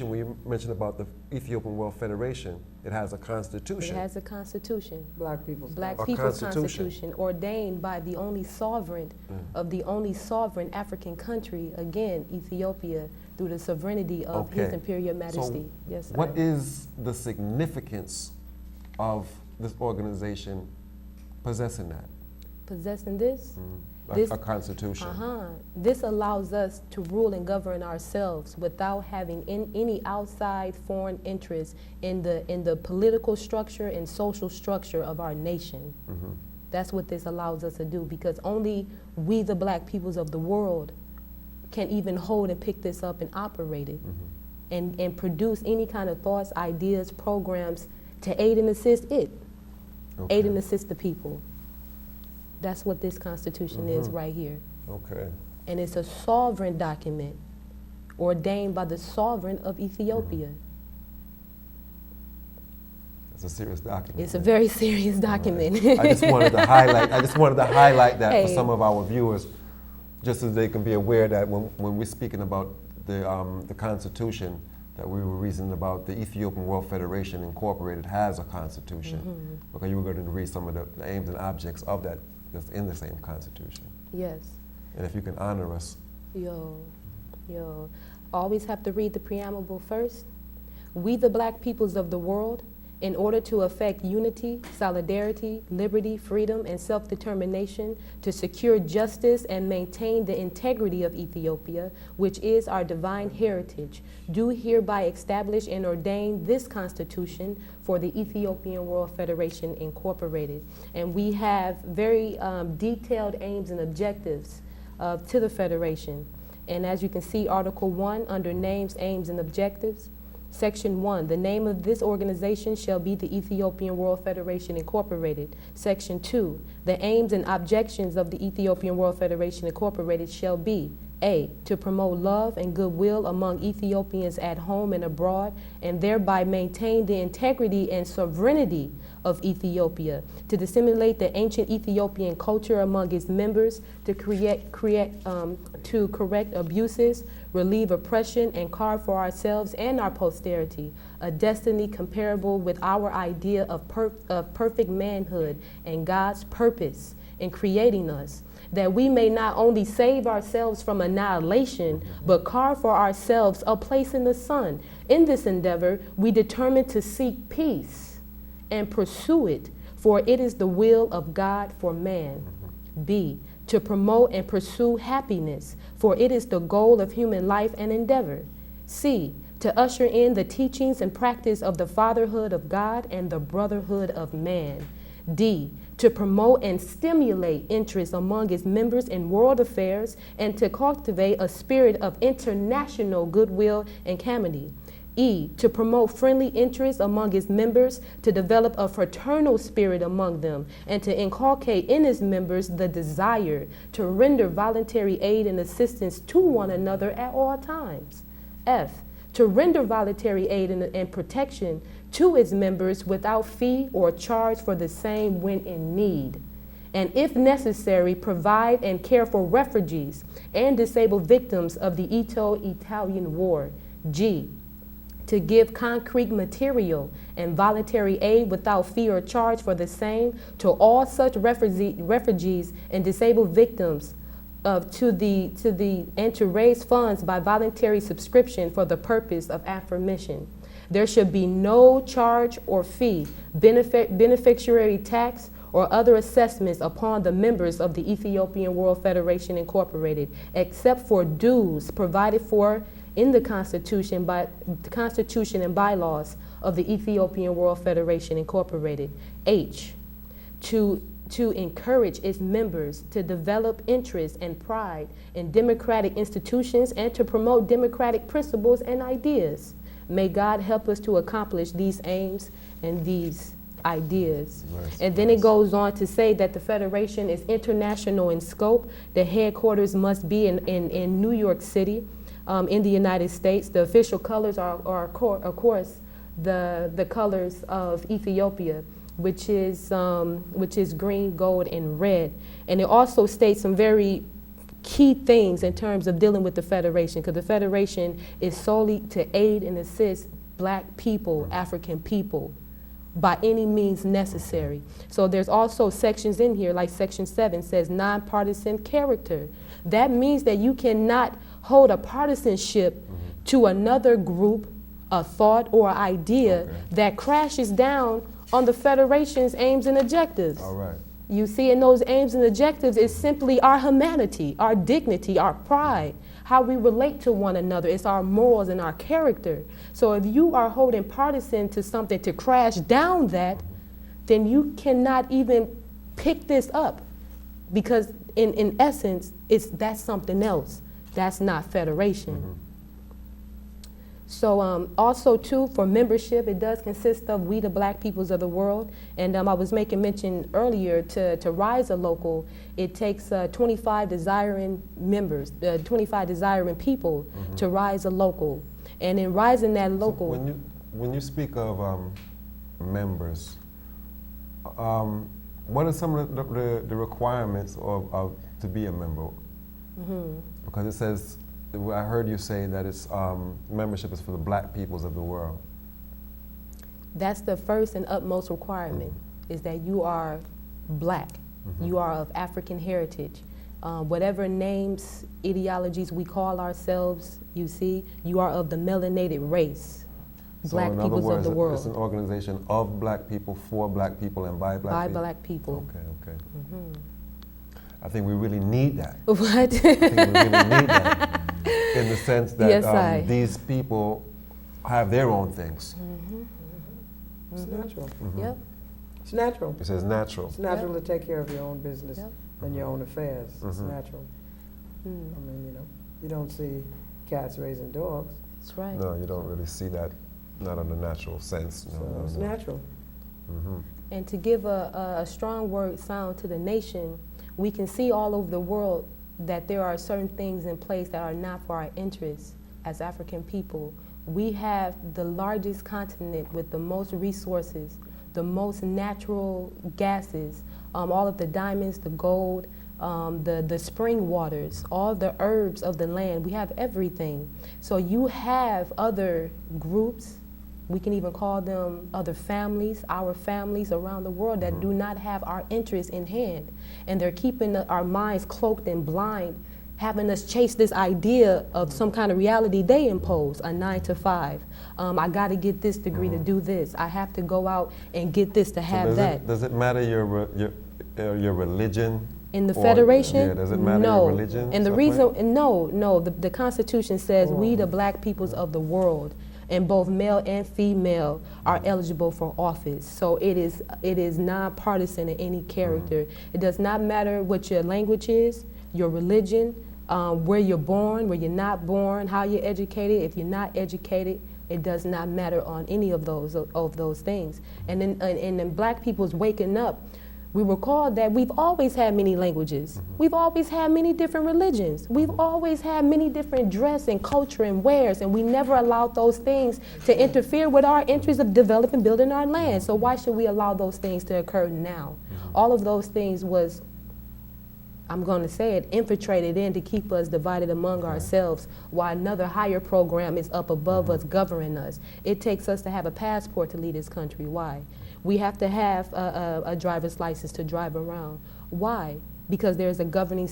When you mentioned about the Ethiopian World Federation, it has a constitution. It has a constitution. Black People's Constitution ordained by the only sovereign of the only sovereign African country, again, Ethiopia, through the sovereignty of His Imperial Majesty. So yes, sir. What is the significance of this organization possessing that? Possessing this? A constitution. This allows us to rule and govern ourselves without having any outside foreign interest in the political structure and social structure of our nation. That's what this allows us to do, because only we, the black peoples of the world, can even hold and pick this up and operate it, and produce any kind of thoughts, ideas, programs to aid and assist it, aid and assist the people. That's what this Constitution is right here. Okay. And it's a sovereign document ordained by the sovereign of Ethiopia. It's a serious document. It's a very serious document. Right. I just wanted to highlight that for some of our viewers, just so they can be aware that when we're speaking about the Constitution, that we were reasoning about the Ethiopian World Federation Incorporated has a constitution. Okay, you were going to read some of the aims and objects of that that's in the same constitution. Yes. And if you can honor us. Always have to read the preamble first. We, the black peoples of the world, in order to effect unity, solidarity, liberty, freedom, and self-determination, to secure justice and maintain the integrity of Ethiopia, which is our divine heritage, do hereby establish and ordain this Constitution for the Ethiopian World Federation Incorporated. And we have very detailed aims and objectives to the Federation. And as you can see, Article 1, under Names, Aims, and Objectives, Section 1, the name of this organization shall be the Ethiopian World Federation Incorporated. Section 2, the aims and objections of the Ethiopian World Federation Incorporated shall be: A, to promote love and goodwill among Ethiopians at home and abroad, and thereby maintain the integrity and sovereignty of Ethiopia, to disseminate the ancient Ethiopian culture among its members, to correct abuses, relieve oppression, and carve for ourselves and our posterity a destiny comparable with our idea of perfect manhood and God's purpose in creating us, that we may not only save ourselves from annihilation, but carve for ourselves a place in the sun. In this endeavor, we determine to seek peace and pursue it, for it is the will of God for man. B, to promote and pursue happiness, for it is the goal of human life and endeavor. C, to usher in the teachings and practice of the fatherhood of God and the brotherhood of man. D, to promote and stimulate interest among its members in world affairs and to cultivate a spirit of international goodwill and amity. E, to promote friendly interest among its members, to develop a fraternal spirit among them, and to inculcate in its members the desire to render voluntary aid and assistance to one another at all times. F, to render voluntary aid and protection to its members without fee or charge for the same when in need. And if necessary, provide and care for refugees and disabled victims of the Ethiopian War. G, to give concrete material and voluntary aid without fee or charge for the same to all such refugees and disabled victims, and to raise funds by voluntary subscription for the purpose of affirmation. There should be no charge or fee, beneficiary tax, or other assessments upon the members of the Ethiopian World Federation Incorporated, except for dues provided for in the Constitution and bylaws of the Ethiopian World Federation Incorporated. H, to encourage its members to develop interest and pride in democratic institutions and to promote democratic principles and ideas. May God help us to accomplish these aims and these ideas. And then it goes on to say that the Federation is international in scope. The headquarters must be in New York City, in the United States. The official colors are of course, the colors of Ethiopia, which is green, gold, and red. And it also states some very key things in terms of dealing with the Federation, because the Federation is solely to aid and assist black people, African people, by any means necessary. So there's also sections in here, like Section 7 says nonpartisan character. That means that you cannot hold a partisanship to another group, a thought, or idea that crashes down on the Federation's aims and objectives. All right. You see, in those aims and objectives is simply our humanity, our dignity, our pride, how we relate to one another. It's our morals and our character. So if you are holding partisan to something to crash down that, then you cannot even pick this up, because in essence, that's something else. That's not Federation. So also too, for membership, it does consist of we the black peoples of the world. And I was making mention earlier to rise a local, it takes 25 desiring members, 25 desiring people to rise a local. And in rising that local. So when you speak of members, what are some of the requirements of to be a member? Because it says, I heard you say that it's membership is for the black peoples of the world. That's the first and utmost requirement, is that you are black. You are of African heritage. Whatever names, ideologies we call ourselves, you see, you are of the melanated race. Black so peoples of the world. It's an organization of black people, for black people, and by black people? By black people. Okay. I think we really need that. What? I think we really need that. In the sense that Yes, these people have their own things. It's natural. Yep. It's natural. It says natural. It's natural to take care of your own business and your own affairs. It's Mhm. natural. I mean, you don't see cats raising dogs. That's right. No, you don't really see that, not in a natural sense. No, So no, it's no. natural. And to give a strong word sound to the nation, we can see all over the world that there are certain things in place that are not for our interests as African people. We have the largest continent with the most resources, the most natural gases, all of the diamonds, the gold, the spring waters, all the herbs of the land. We have everything. So you have other groups, we can even call them other families, our families around the world that do not have our interests in hand. And they're keeping our minds cloaked and blind, having us chase this idea of some kind of reality they impose, a 9 to 5. I got to get this degree to do this. I have to go out and get this to have that. Does it matter your religion? In the or- Federation? Yeah, does it matter no. your religion? And the stuff reason, like- no, the Constitution says we the black peoples of the world, and both male and female are eligible for office. So it is nonpartisan in any character. It does not matter what your language is, your religion, where you're born, where you're not born, how you're educated. If you're not educated, it does not matter on any of those things. And then black people's waking up, we were called that we've always had many languages. We've always had many different religions. We've always had many different dress and culture and wares, and we never allowed those things to interfere with our interests of developing, building our land. So why should we allow those things to occur now? All of those things was, I'm going to say it, infiltrated in to keep us divided among ourselves, while another higher program is up above us, governing us. It takes us to have a passport to leave this country. Why? We have to have a driver's license to drive around. Why? Because there's a governing